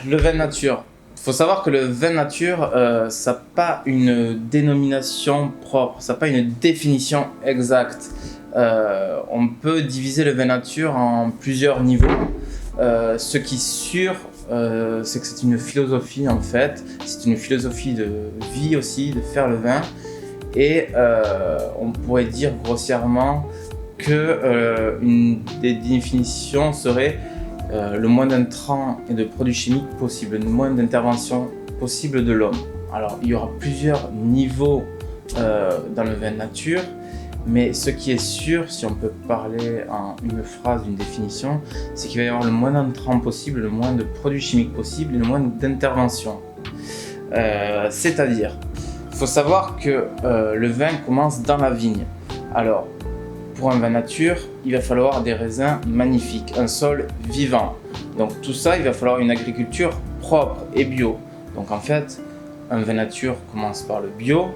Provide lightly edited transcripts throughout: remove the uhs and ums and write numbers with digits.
Le vin nature. Il faut savoir que le vin nature, ça n'a pas une dénomination propre, ça n'a pas une définition exacte. On peut diviser le vin nature en plusieurs niveaux. Ce qui est sûr, c'est que c'est une philosophie en fait. C'est une philosophie de vie aussi, de faire le vin. Et on pourrait dire grossièrement que une des définitions serait le moins d'intrants et de produits chimiques possible, le moins d'intervention possible de l'homme. Alors il y aura plusieurs niveaux dans le vin nature, mais ce qui est sûr, si on peut parler en une phrase, une définition, c'est qu'il va y avoir le moins d'intrants possible, le moins de produits chimiques possible et le moins d'intervention. C'est-à-dire, il faut savoir que le vin commence dans la vigne. Alors, pour un vin nature, il va falloir des raisins magnifiques, un sol vivant. Donc tout ça, il va falloir une agriculture propre et bio. Donc en fait, un vin nature commence par le bio,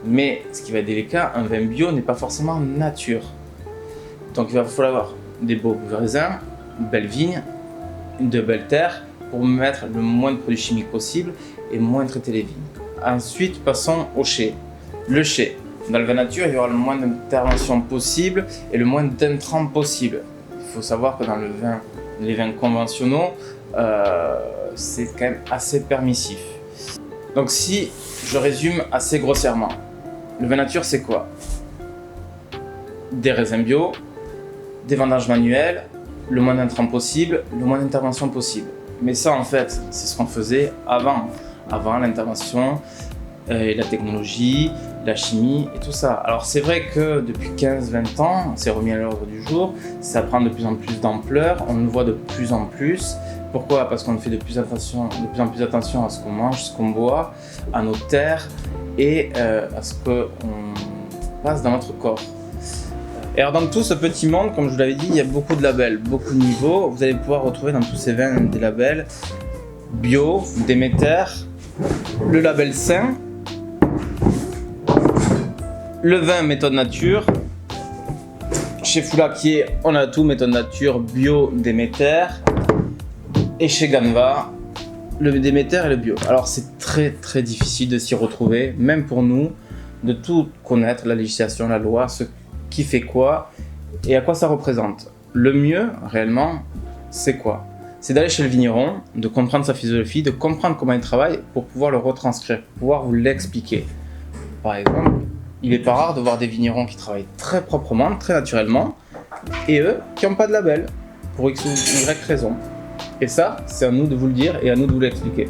mais ce qui va être délicat, un vin bio n'est pas forcément nature. Donc il va falloir des beaux raisins, une belle vigne, de belles terres pour mettre le moins de produits chimiques possible et moins traiter les vignes. Ensuite, passons au chai. Le chai. Dans le vin nature, il y aura le moins d'intervention possible et le moins d'intrants possible. Il faut savoir que dans les vins conventionnels, c'est quand même assez permissif. Donc si je résume assez grossièrement, le vin nature c'est quoi? Des raisins bio, des vendanges manuelles, le moins d'intrants possible, le moins d'intervention possible. Mais ça en fait, c'est ce qu'on faisait avant l'intervention et la technologie, la chimie et tout ça. Alors c'est vrai que depuis 15-20 ans, c'est remis à l'ordre du jour, ça prend de plus en plus d'ampleur, on le voit de plus en plus. Pourquoi? Parce qu'on fait de plus en plus attention à ce qu'on mange, ce qu'on boit, à nos terres et à ce qu'on passe dans notre corps. Et alors dans tout ce petit monde, comme je vous l'avais dit, il y a beaucoup de labels, beaucoup de niveaux. Vous allez pouvoir retrouver dans tous ces vins des labels bio, Déméter, le label sain, le vin méthode nature. Chez Foulaquier, on a tout, méthode nature, bio, Déméter. Et chez Ganva, le Déméter et le bio. Alors c'est très difficile de s'y retrouver, même pour nous, de tout connaître, la législation, la loi, ce qui fait quoi et à quoi ça représente. Le mieux, réellement, c'est quoi? C'est d'aller chez le vigneron, de comprendre sa philosophie, de comprendre comment il travaille pour pouvoir le retranscrire, pour pouvoir vous l'expliquer. Par exemple, il n'est pas rare de voir des vignerons qui travaillent très proprement, très naturellement, et eux qui n'ont pas de label, pour X ou Y raison. Et ça, c'est à nous de vous le dire et à nous de vous l'expliquer.